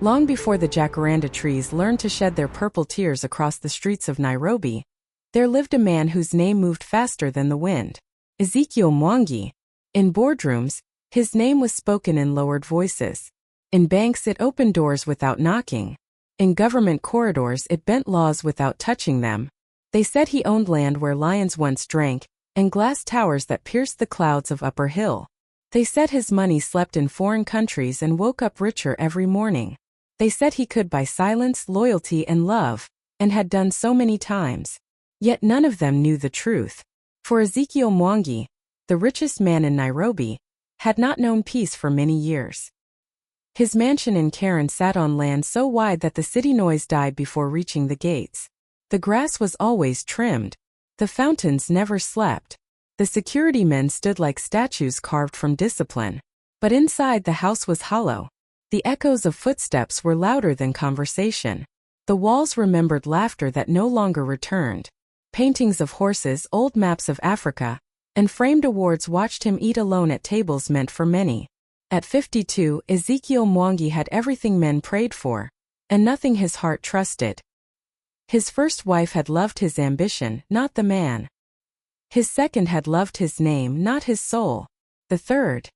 Long before the jacaranda trees learned to shed their purple tears across the streets of Nairobi, there lived a man whose name moved faster than the wind. Ezekiel Mwangi. In boardrooms, his name was spoken in lowered voices. In banks it opened doors without knocking. In government corridors it bent laws without touching them. They said he owned land where lions once drank, and glass towers that pierced the clouds of Upper Hill. They said his money slept in foreign countries and woke up richer every morning. They said he could buy silence, loyalty, and love, and had done so many times. Yet none of them knew the truth. For Ezekiel Mwangi, the richest man in Nairobi, had not known peace for many years. His mansion in Karen sat on land so wide that the city noise died before reaching the gates. The grass was always trimmed. The fountains never slept. The security men stood like statues carved from discipline. But inside the house was hollow. The echoes of footsteps were louder than conversation. The walls remembered laughter that no longer returned. Paintings of horses, old maps of Africa, and framed awards watched him eat alone at tables meant for many. At 52, Ezekiel Mwangi had everything men prayed for, and nothing his heart trusted. His first wife had loved his ambition, not the man. His second had loved his name, not his soul. The third,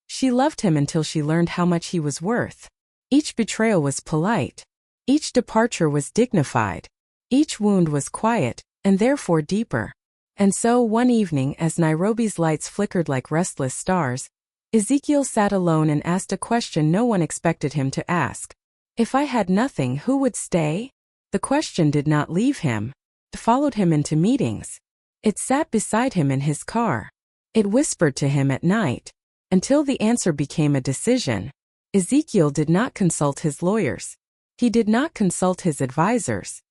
she loved him until she learned how much he was worth. Each betrayal was polite. Each departure was dignified. Each wound was quiet, and therefore deeper. And so one evening, as Nairobi's lights flickered like restless stars, Ezekiel sat alone and asked a question no one expected him to ask. If I had nothing, who would stay? The question did not leave him. It followed him into meetings. It sat beside him in his car. It whispered to him at night. Until the answer became a decision. Ezekiel did not consult his lawyers. He did not consult his advisors.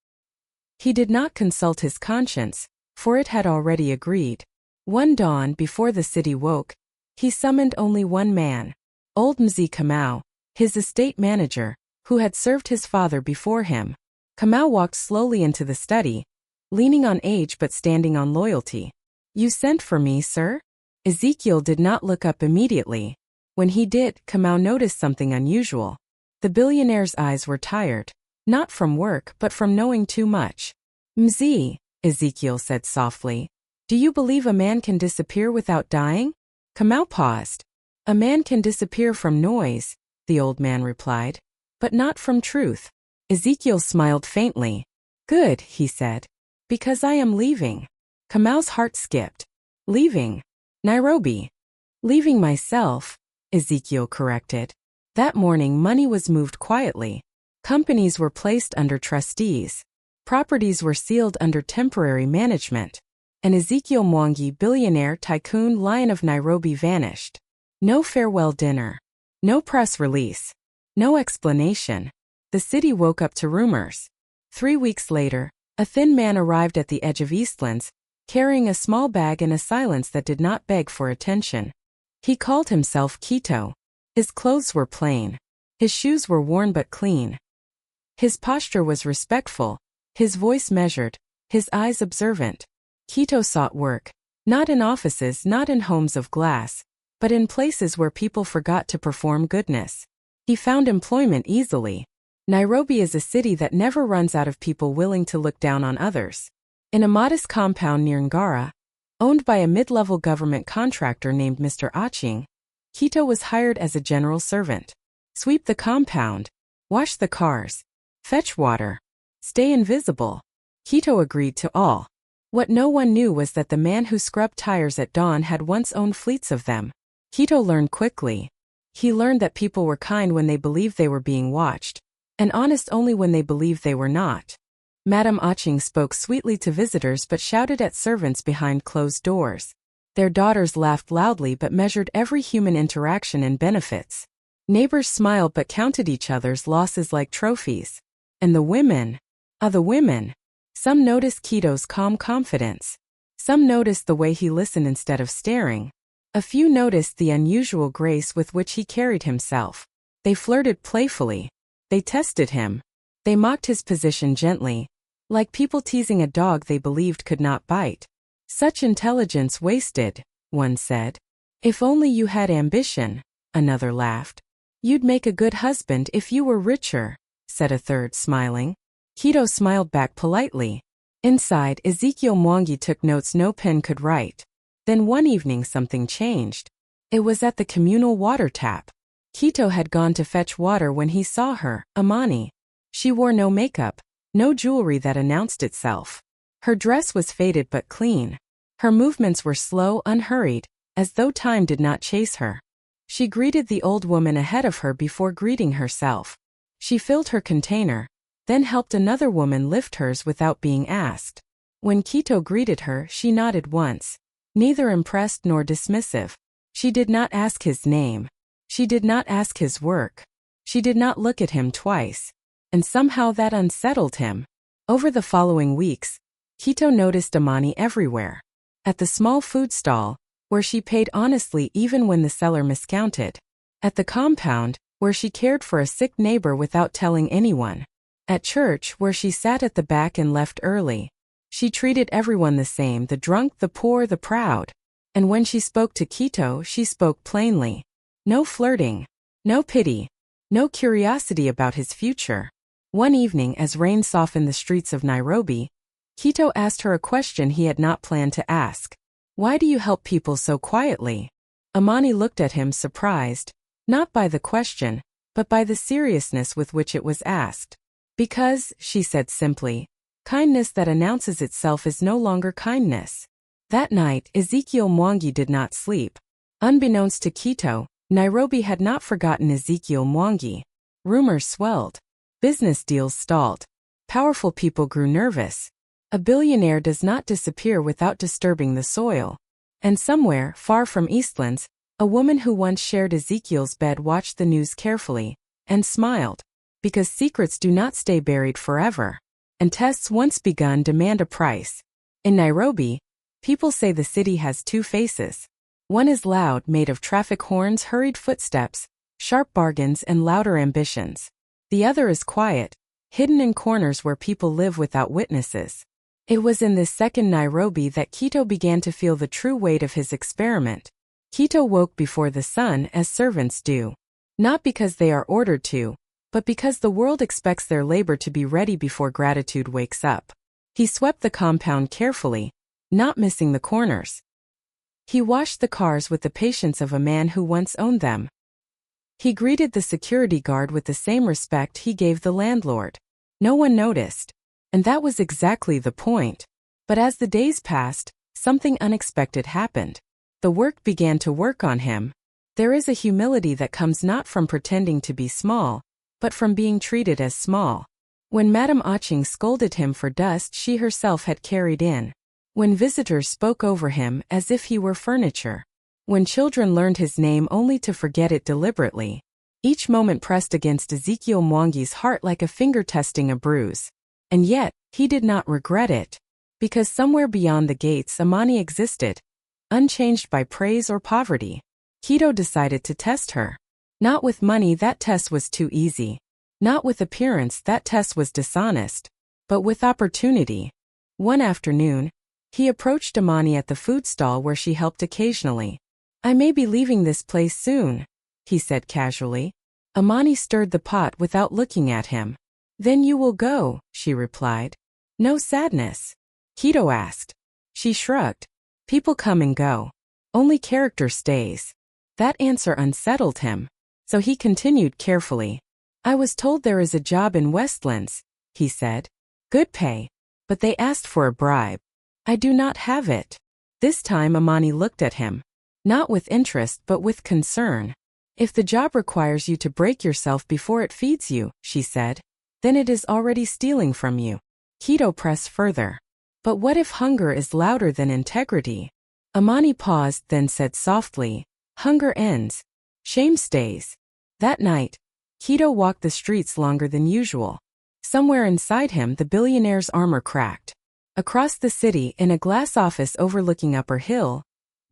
He did not consult his conscience, for it had already agreed. One dawn, before the city woke, he summoned only one man, old Mzee Kamau, his estate manager, who had served his father before him. Kamau walked slowly into the study, leaning on age but standing on loyalty. You sent for me, sir? Ezekiel did not look up immediately. When he did, Kamau noticed something unusual. The billionaire's eyes were tired, not from work but from knowing too much. Mzee, Ezekiel said softly, do you believe a man can disappear without dying? Kamau paused. A man can disappear from noise, the old man replied, but not from truth. Ezekiel smiled faintly. Good, he said, because I am leaving. Kamau's heart skipped. Leaving? Nairobi. Leaving myself, Ezekiel corrected. That morning money was moved quietly. Companies were placed under trustees. Properties were sealed under temporary management. And Ezekiel Mwangi, billionaire, tycoon, lion of Nairobi, vanished. No farewell dinner. No press release. No explanation. The city woke up to rumors. 3 weeks later, a thin man arrived at the edge of Eastlands, carrying a small bag and a silence that did not beg for attention. He called himself Kito. His clothes were plain. His shoes were worn but clean. His posture was respectful, his voice measured, his eyes observant. Kito sought work, not in offices, not in homes of glass, but in places where people forgot to perform goodness. He found employment easily. Nairobi is a city that never runs out of people willing to look down on others. In a modest compound near Ngara, owned by a mid-level government contractor named Mr. Aching, Kito was hired as a general servant. Sweep the compound, wash the cars, fetch water, stay invisible. Kito agreed to all. What no one knew was that the man who scrubbed tires at dawn had once owned fleets of them. Kito learned quickly. He learned that people were kind when they believed they were being watched, and honest only when they believed they were not. Madame Aching spoke sweetly to visitors but shouted at servants behind closed doors. Their daughters laughed loudly but measured every human interaction in benefits. Neighbors smiled but counted each other's losses like trophies. And the women? The women. Some noticed Kito's calm confidence. Some noticed the way he listened instead of staring. A few noticed the unusual grace with which he carried himself. They flirted playfully. They tested him. They mocked his position gently, like people teasing a dog they believed could not bite. Such intelligence wasted, one said. If only you had ambition, another laughed. "You'd make a good husband if you were richer," said a third, smiling. Kito smiled back politely. Inside, Ezekiel Mwangi took notes no pen could write. Then one evening something changed. It was at the communal water tap. Kito had gone to fetch water when he saw her, Amani. She wore no makeup, no jewelry that announced itself. Her dress was faded but clean. Her movements were slow, unhurried, as though time did not chase her. She greeted the old woman ahead of her before greeting herself. She filled her container, then helped another woman lift hers without being asked. When Kito greeted her, she nodded once, neither impressed nor dismissive. She did not ask his name. She did not ask his work. She did not look at him twice. And somehow that unsettled him. Over the following weeks, Kito noticed Amani everywhere. At the small food stall, where she paid honestly even when the seller miscounted. At the compound, where she cared for a sick neighbor without telling anyone. At church, where she sat at the back and left early. She treated everyone the same, the drunk, the poor, the proud. And when she spoke to Kito, she spoke plainly. No flirting, no pity, no curiosity about his future. One evening, as rain softened the streets of Nairobi, Kito asked her a question he had not planned to ask. "Why do you help people so quietly?" Amani looked at him surprised, not by the question, but by the seriousness with which it was asked. "Because," she said simply, "kindness that announces itself is no longer kindness." That night, Ezekiel Mwangi did not sleep. Unbeknownst to Kito, Nairobi had not forgotten Ezekiel Mwangi. Rumors swelled. Business deals stalled. Powerful people grew nervous. A billionaire does not disappear without disturbing the soil. And somewhere, far from Eastlands, a woman who once shared Ezekiel's bed watched the news carefully and smiled. Because secrets do not stay buried forever. And tests once begun demand a price. In Nairobi, people say the city has two faces. One is loud, made of traffic horns, hurried footsteps, sharp bargains, and louder ambitions. The other is quiet, hidden in corners where people live without witnesses. It was in this second Nairobi that Kito began to feel the true weight of his experiment. Kito woke before the sun, as servants do. Not because they are ordered to, but because the world expects their labor to be ready before gratitude wakes up. He swept the compound carefully, not missing the corners. He washed the cars with the patience of a man who once owned them. He greeted the security guard with the same respect he gave the landlord. No one noticed. And that was exactly the point. But as the days passed, something unexpected happened. The work began to work on him. There is a humility that comes not from pretending to be small, but from being treated as small. When Madame Aching scolded him for dust she herself had carried in. When visitors spoke over him as if he were furniture. When children learned his name only to forget it deliberately. Each moment pressed against Ezekiel Mwangi's heart like a finger testing a bruise. And yet, he did not regret it. Because somewhere beyond the gates Amani existed, unchanged by praise or poverty. Kito decided to test her. Not with money, that test was too easy. Not with appearance, that test was dishonest. But with opportunity. One afternoon, he approached Amani at the food stall where she helped occasionally. "I may be leaving this place soon," he said casually. Amani stirred the pot without looking at him. "Then you will go," she replied. "No sadness?" Kito asked. She shrugged. "People come and go. Only character stays." That answer unsettled him. So he continued carefully. "I was told there is a job in Westlands," he said. "Good pay. But they asked for a bribe. I do not have it." This time Amani looked at him. Not with interest but with concern. "If the job requires you to break yourself before it feeds you," she said, "then it is already stealing from you." Kito pressed further. "But what if hunger is louder than integrity?" Amani paused, then said softly, "Hunger ends. Shame stays." That night, Kito walked the streets longer than usual. Somewhere inside him the billionaire's armor cracked. Across the city, in a glass office overlooking Upper Hill,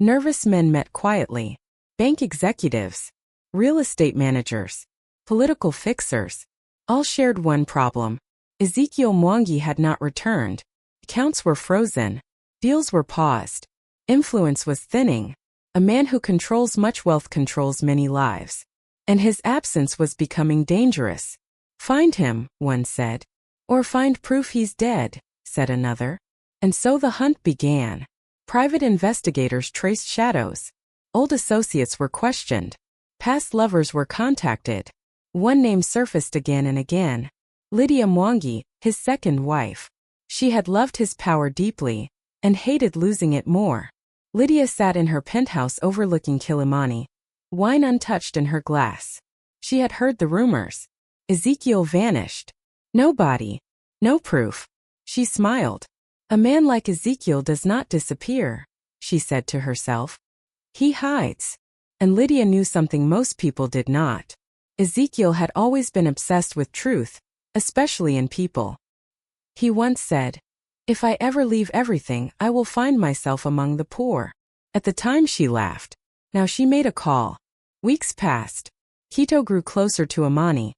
nervous men met quietly. Bank executives, real estate managers, political fixers. All shared one problem. Ezekiel Mwangi had not returned. Accounts were frozen. Deals were paused. Influence was thinning. A man who controls much wealth controls many lives. and his absence was becoming dangerous. "Find him," one said. "Or find proof he's dead," said another. And so the hunt began. Private investigators traced shadows. Old associates were questioned. Past lovers were contacted. One name surfaced again and again. Lydia Mwangi, his second wife. She had loved his power deeply and hated losing it more. Lydia sat in her penthouse overlooking Kilimani, wine untouched in her glass. She had heard the rumors. Ezekiel vanished. Nobody. No proof. She smiled. "A man like Ezekiel does not disappear," she said to herself. "He hides." And Lydia knew something most people did not. Ezekiel had always been obsessed with truth, especially in people. He once said, "If I ever leave everything, I will find myself among the poor." At the time she laughed. Now she made a call. Weeks passed. Kito grew closer to Amani.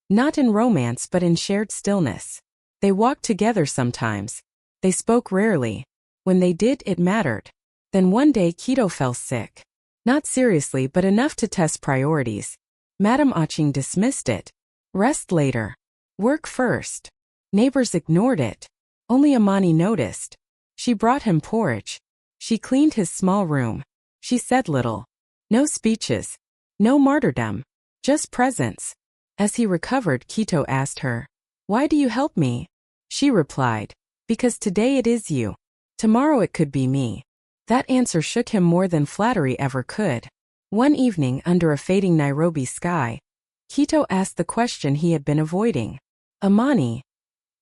Not in romance but in shared stillness. They walked together sometimes. They spoke rarely. When they did, it mattered. Then one day Kito fell sick. Not seriously but enough to test priorities. Madame Aching dismissed it. Rest later. Work first. Neighbors ignored it. Only Amani noticed. She brought him porridge. She cleaned his small room. She said little. No speeches. No martyrdom. Just presence. As he recovered, Kito asked her, "Why do you help me?" She replied, "Because today it is you. Tomorrow it could be me." That answer shook him more than flattery ever could. One evening, under a fading Nairobi sky, Kito asked the question he had been avoiding. "Amani,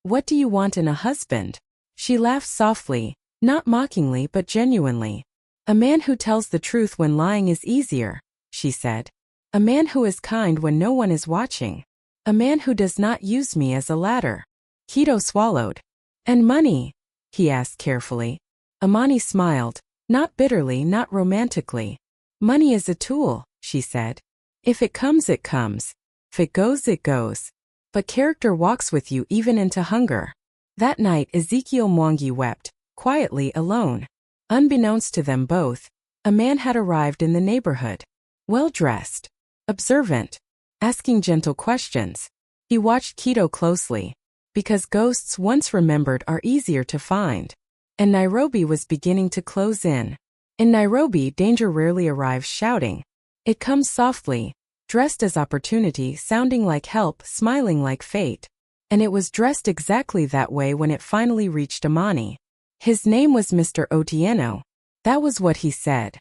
what do you want in a husband?" She laughed softly, not mockingly but genuinely. "A man who tells the truth when lying is easier," she said. "A man who is kind when no one is watching. A man who does not use me as a ladder." Kito swallowed. "And money?" he asked carefully. Amani smiled, not bitterly, not romantically. "Money is a tool," she said. "If it comes, it comes. If it goes, it goes. But character walks with you even into hunger." That night Ezekiel Mwangi wept, quietly alone. Unbeknownst to them both, a man had arrived in the neighborhood. Well-dressed. Observant. Asking gentle questions. He watched Kito closely. Because ghosts once remembered are easier to find. And Nairobi was beginning to close in. In Nairobi, danger rarely arrives shouting. It comes softly, dressed as opportunity, sounding like help, smiling like fate. And it was dressed exactly that way when it finally reached Amani. His name was Mr. Otieno. That was what he said.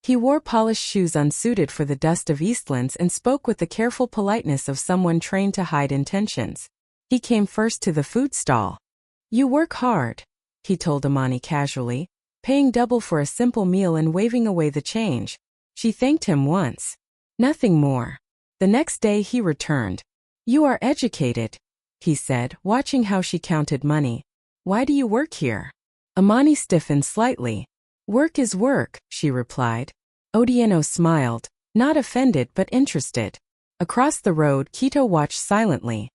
He wore polished shoes unsuited for the dust of Eastlands and spoke with the careful politeness of someone trained to hide intentions. He came first to the food stall. "You work hard," he told Amani casually, paying double for a simple meal and waving away the change. She thanked him once. Nothing more. The next day he returned. "You are educated," he said, watching how she counted money. "Why do you work here?" Amani stiffened slightly. "Work is work," she replied. Otieno smiled, not offended but interested. Across the road, Kito watched silently.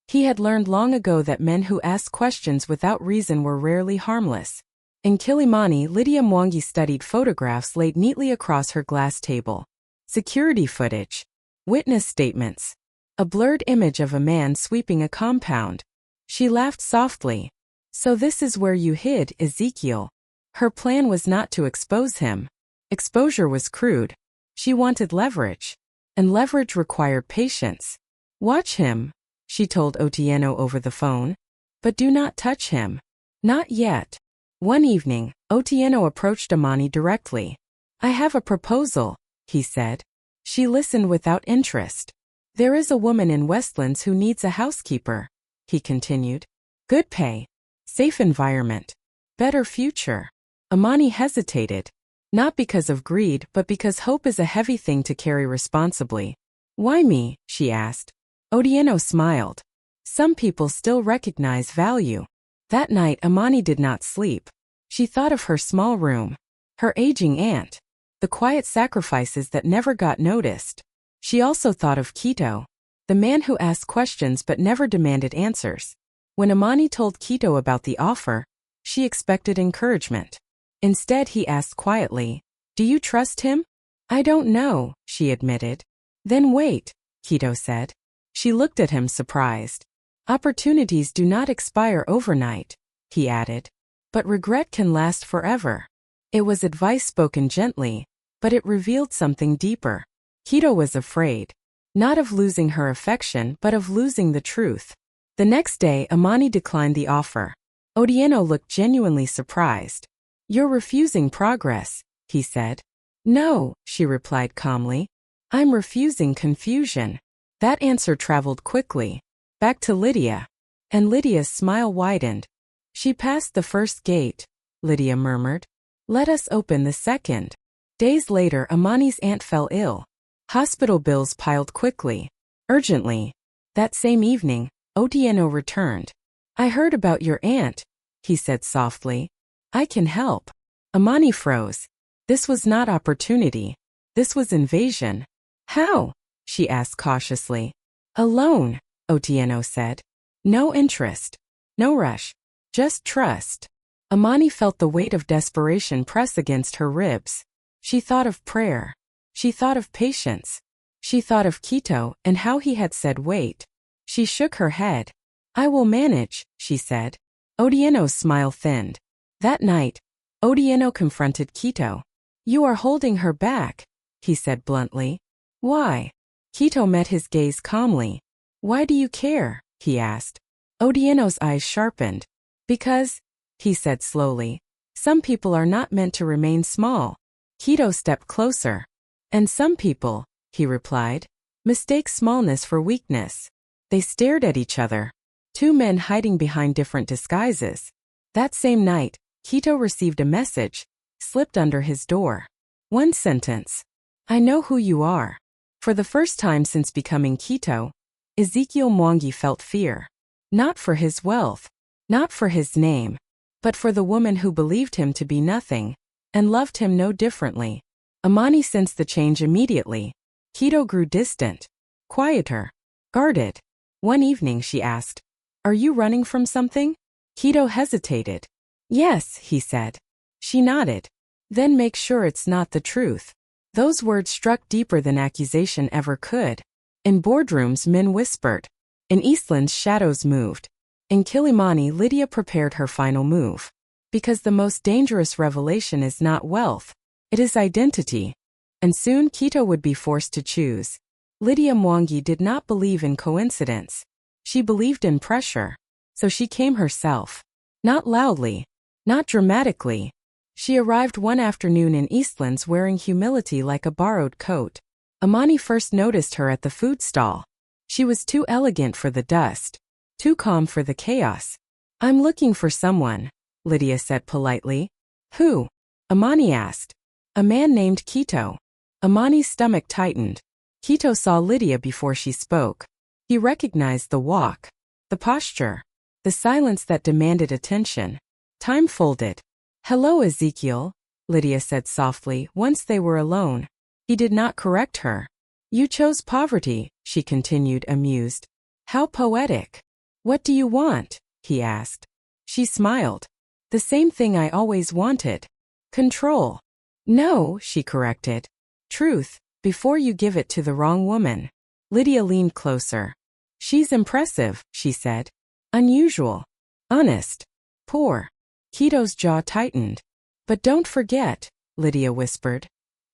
He had learned long ago that men who asked questions without reason were rarely harmless. In Kilimani, Lydia Mwangi studied photographs laid neatly across her glass table. Security footage. Witness statements. A blurred image of a man sweeping a compound. She laughed softly. "So this is where you hid, Ezekiel." Her plan was not to expose him. Exposure was crude. She wanted leverage. And leverage required patience. "Watch him," she told Otieno over the phone. "But do not touch him." Not yet. One evening, Otieno approached Amani directly. "I have a proposal," he said. She listened without interest. "There is a woman in Westlands who needs a housekeeper," he continued. "Good pay. Safe environment. Better future." Amani hesitated. Not because of greed but because hope is a heavy thing to carry responsibly. "Why me?" she asked. Otieno smiled. "Some people still recognize value." That night Amani did not sleep. She thought of her small room. Her aging aunt. The quiet sacrifices that never got noticed. She also thought of Kito. The man who asked questions but never demanded answers. When Amani told Kito about the offer, she expected encouragement. Instead he asked quietly, "Do you trust him?" "I don't know," she admitted. Then wait, Quito said. She looked at him surprised. Opportunities do not expire overnight, he added. But regret can last forever. It was advice spoken gently, but it revealed something deeper. Quito was afraid. Not of losing her affection but of losing the truth. The next day Amani declined the offer. Otieno looked genuinely surprised. You're refusing progress, he said. No, she replied calmly. I'm refusing confusion. That answer traveled quickly. Back to Lydia. And Lydia's smile widened. She passed the first gate, Lydia murmured. Let us open the second. Days later Amani's aunt fell ill. Hospital bills piled quickly. Urgently. That same evening, Otieno returned. I heard about your aunt, he said softly. I can help. Amani froze. This was not opportunity. This was invasion. How? She asked cautiously. Alone, Otieno said. No interest. No rush. Just trust. Amani felt the weight of desperation press against her ribs. She thought of prayer. She thought of patience. She thought of Quito and how he had said wait. She shook her head. I will manage, she said. Otieno's smile thinned. That night, Otieno confronted Quito. You are holding her back, he said bluntly. Why? Quito met his gaze calmly. Why do you care? He asked. Otieno's eyes sharpened. Because, he said slowly, some people are not meant to remain small. Quito stepped closer. And some people, he replied, mistake smallness for weakness. They stared at each other. Two men hiding behind different disguises. That same night, Quito received a message, slipped under his door. One sentence. I know who you are. For the first time since becoming Quito, Ezekiel Mwangi felt fear. Not for his wealth, not for his name, but for the woman who believed him to be nothing, and loved him no differently. Amani sensed the change immediately. Quito grew distant, quieter, guarded. One evening she asked, Are you running from something? Quito hesitated. Yes, he said. She nodded. Then make sure it's not the truth. Those words struck deeper than accusation ever could. In boardrooms men whispered. In Eastlands shadows moved. In Kilimani Lydia prepared her final move. Because the most dangerous revelation is not wealth. It is identity. And soon Quito would be forced to choose. Lydia Mwangi did not believe in coincidence. She believed in pressure. So she came herself. Not loudly. Not dramatically. She arrived one afternoon in Eastlands wearing humility like a borrowed coat. Amani first noticed her at the food stall. She was too elegant for the dust. Too calm for the chaos. I'm looking for someone, Lydia said politely. Who? Amani asked. A man named Quito. Amani's stomach tightened. Quito saw Lydia before she spoke. He recognized the walk, the posture, the silence that demanded attention. Time folded. Hello, Ezekiel, Lydia said softly once they were alone. He did not correct her. You chose poverty, she continued, amused. How poetic. What do you want? He asked. She smiled. The same thing I always wanted. Control. No, she corrected. Truth, before you give it to the wrong woman. Lydia leaned closer. She's impressive, she said. Unusual. Honest. Poor. Quito's jaw tightened. But don't forget, Lydia whispered.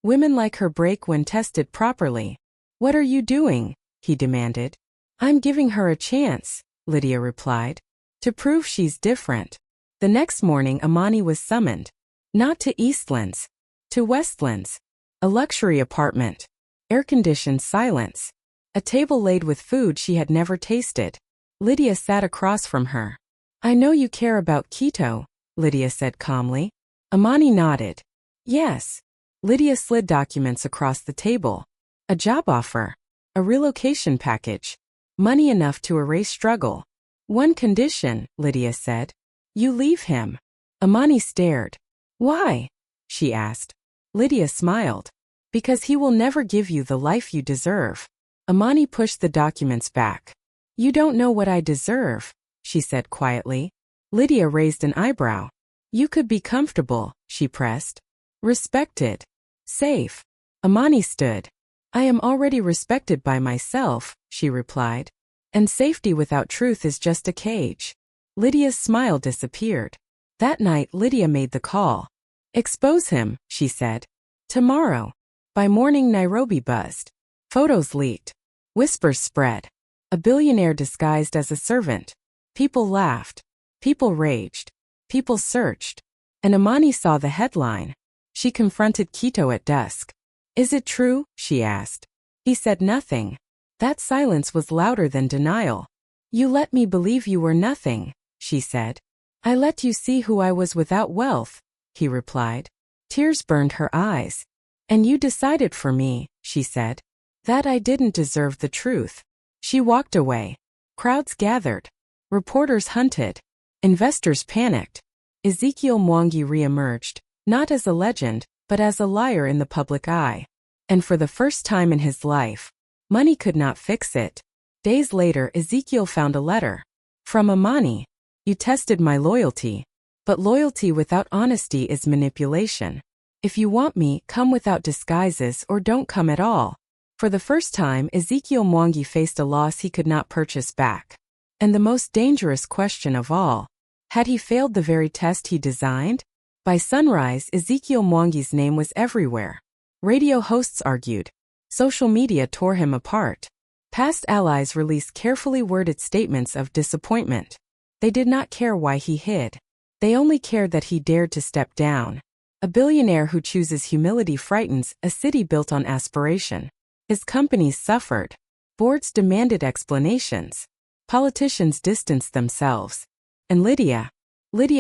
Women like her break when tested properly. What are you doing? He demanded. I'm giving her a chance, Lydia replied. To prove she's different. The next morning Amani was summoned. Not to Eastlands. To Westlands. A luxury apartment. Air-conditioned silence. A table laid with food she had never tasted. Lydia sat across from her. I know you care about Quito, Lydia said calmly. Amani nodded. Yes. Lydia slid documents across the table. A job offer. A relocation package. Money enough to erase struggle. One condition, Lydia said. You leave him. Amani stared. Why? She asked. Lydia smiled. Because he will never give you the life you deserve. Amani pushed the documents back. You don't know what I deserve, she said quietly. Lydia raised an eyebrow. You could be comfortable, she pressed. Respected. Safe. Amani stood. I am already respected by myself, she replied. And safety without truth is just a cage. Lydia's smile disappeared. That night Lydia made the call. Expose him, she said. Tomorrow. By morning Nairobi buzzed. Photos leaked. Whispers spread. A billionaire disguised as a servant. People laughed. People raged. People searched. And Amani saw the headline. She confronted Kito at dusk. Is it true? She asked. He said nothing. That silence was louder than denial. You let me believe you were nothing, she said. I let you see who I was without wealth, he replied. Tears burned her eyes. And you decided for me, she said. That I didn't deserve the truth. She walked away. Crowds gathered. Reporters hunted. Investors panicked. Ezekiel Mwangi re-emerged, not as a legend, but as a liar in the public eye. And for the first time in his life, money could not fix it. Days later Ezekiel found a letter. From Amani. You tested my loyalty. But loyalty without honesty is manipulation. If you want me, come without disguises or don't come at all. For the first time Ezekiel Mwangi faced a loss he could not purchase back. And the most dangerous question of all. Had he failed the very test he designed? By sunrise Ezekiel Mwangi's name was everywhere. Radio hosts argued. Social media tore him apart. Past allies released carefully worded statements of disappointment. They did not care why he hid. They only cared that he dared to step down. A billionaire who chooses humility frightens a city built on aspiration. His companies suffered. Boards demanded explanations. Politicians distanced themselves. And Lydia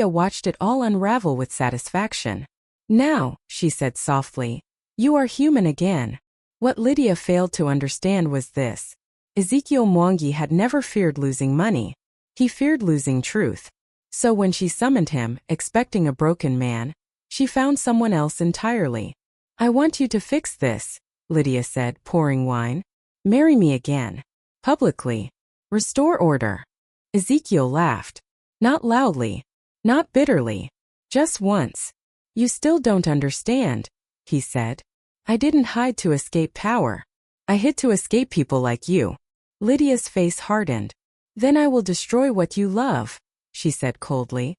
watched it all unravel with satisfaction. Now, she said softly, you are human again. What Lydia failed to understand was this. Ezekiel Mwangi had never feared losing money. He feared losing truth. So when she summoned him, expecting a broken man, she found someone else entirely. I want you to fix this, Lydia said, pouring wine. Marry me again. Publicly. Restore order. Ezekiel laughed. Not loudly. Not bitterly. Just once. You still don't understand, he said. I didn't hide to escape power. I hid to escape people like you. Lydia's face hardened. Then I will destroy what you love, she said coldly.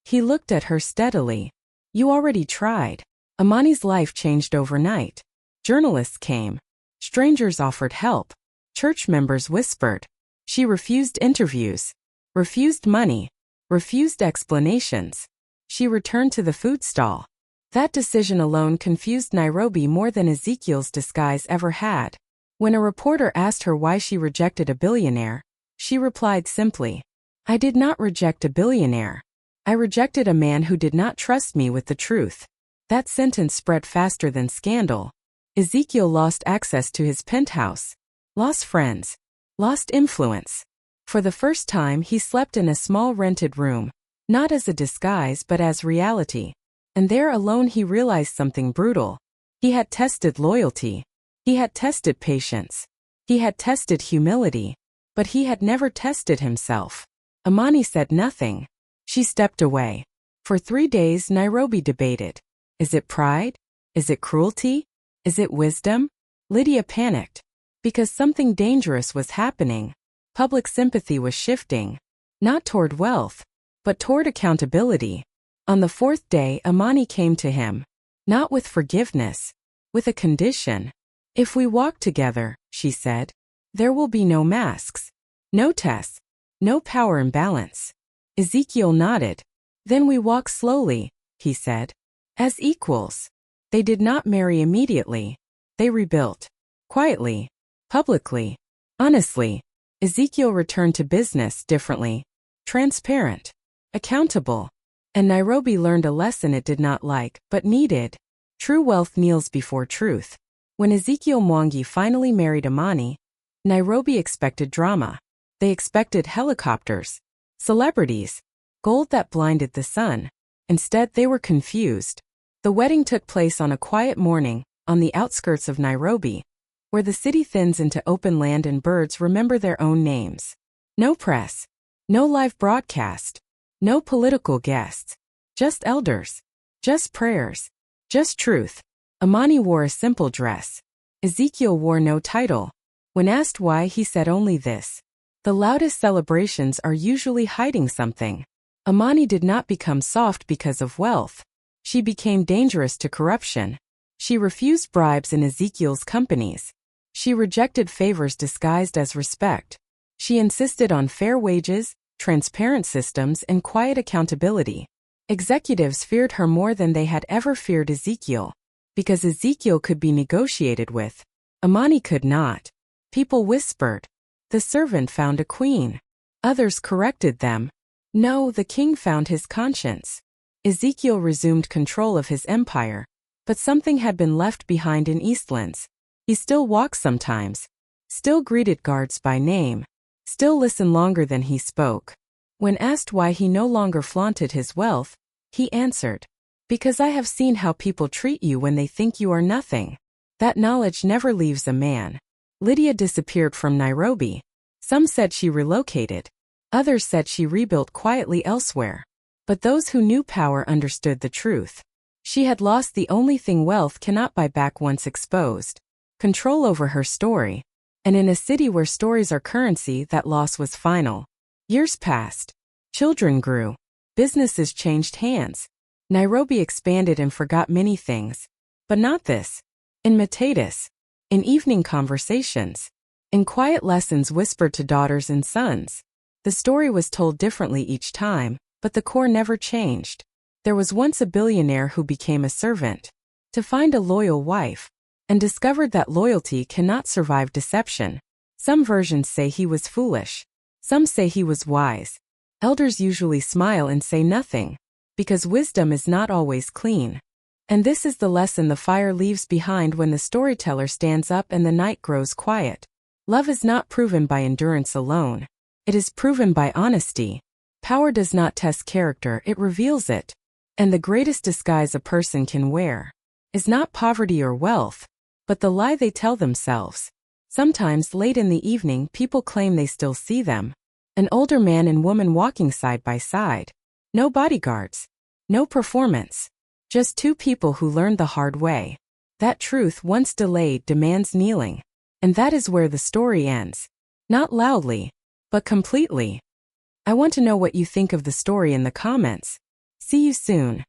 He looked at her steadily. You already tried. Amani's life changed overnight. Journalists came. Strangers offered help. Church members whispered. She refused interviews. Refused money. Refused explanations. She returned to the food stall. That decision alone confused Nairobi more than Ezekiel's disguise ever had. When a reporter asked her why she rejected a billionaire, she replied simply, I did not reject a billionaire. I rejected a man who did not trust me with the truth. That sentence spread faster than scandal. Ezekiel lost access to his penthouse. Lost friends. Lost influence. For the first time he slept in a small rented room, not as a disguise but as reality. And there alone he realized something brutal. He had tested loyalty. He had tested patience. He had tested humility. But he had never tested himself. Amani said nothing. She stepped away. For 3 days Nairobi debated. Is it pride? Is it cruelty? Is it wisdom? Lydia panicked. Because something dangerous was happening. Public sympathy was shifting. Not toward wealth, but toward accountability. On the 4th day Amani came to him. Not with forgiveness. With a condition. If we walk together, she said, there will be no masks. No tests. No power imbalance. Ezekiel nodded. Then we walk slowly, he said. As equals. They did not marry immediately. They rebuilt. Quietly. Publicly. Honestly. Ezekiel returned to business differently. Transparent. Accountable. And Nairobi learned a lesson it did not like, but needed. True wealth kneels before truth. When Ezekiel Mwangi finally married Amani, Nairobi expected drama. They expected helicopters. Celebrities. Gold that blinded the sun. Instead they were confused. The wedding took place on a quiet morning, on the outskirts of Nairobi, where the city thins into open land and birds remember their own names. No press. No live broadcast. No political guests. Just elders. Just prayers. Just truth. Amani wore a simple dress. Ezekiel wore no title. When asked why, he said only this: "The loudest celebrations are usually hiding something." Amani did not become soft because of wealth. She became dangerous to corruption. She refused bribes in Ezekiel's companies. She rejected favors disguised as respect. She insisted on fair wages, transparent systems, and quiet accountability. Executives feared her more than they had ever feared Ezekiel. Because Ezekiel could be negotiated with, Amani could not. People whispered, "The servant found a queen." Others corrected them, "No, the king found his conscience." Ezekiel resumed control of his empire, but something had been left behind in Eastlands. He still walked sometimes, still greeted guards by name, still listened longer than he spoke. When asked why he no longer flaunted his wealth, he answered, "Because I have seen how people treat you when they think you are nothing. That knowledge never leaves a man." Lydia disappeared from Nairobi. Some said she relocated. Others said she rebuilt quietly elsewhere. But those who knew power understood the truth. She had lost the only thing wealth cannot buy back once exposed: control over her story. And in a city where stories are currency, that loss was final. Years passed. Children grew. Businesses changed hands. Nairobi expanded and forgot many things. But not this. In Matatus. In evening conversations. In quiet lessons whispered to daughters and sons. The story was told differently each time, but the core never changed. There was once a billionaire who became a servant to find a loyal wife, and discovered that loyalty cannot survive deception. Some versions say he was foolish. Some say he was wise. Elders usually smile and say nothing, because wisdom is not always clean. And this is the lesson the fire leaves behind when the storyteller stands up and the night grows quiet. Love is not proven by endurance alone. It is proven by honesty. Power does not test character, it reveals it. And the greatest disguise a person can wear is not poverty or wealth, but the lie they tell themselves. Sometimes late in the evening, people claim they still see them. An older man and woman walking side by side. No bodyguards. No performance. Just two people who learned the hard way. That truth, once delayed, demands kneeling. And that is where the story ends. Not loudly, but completely. I want to know what you think of the story in the comments. See you soon.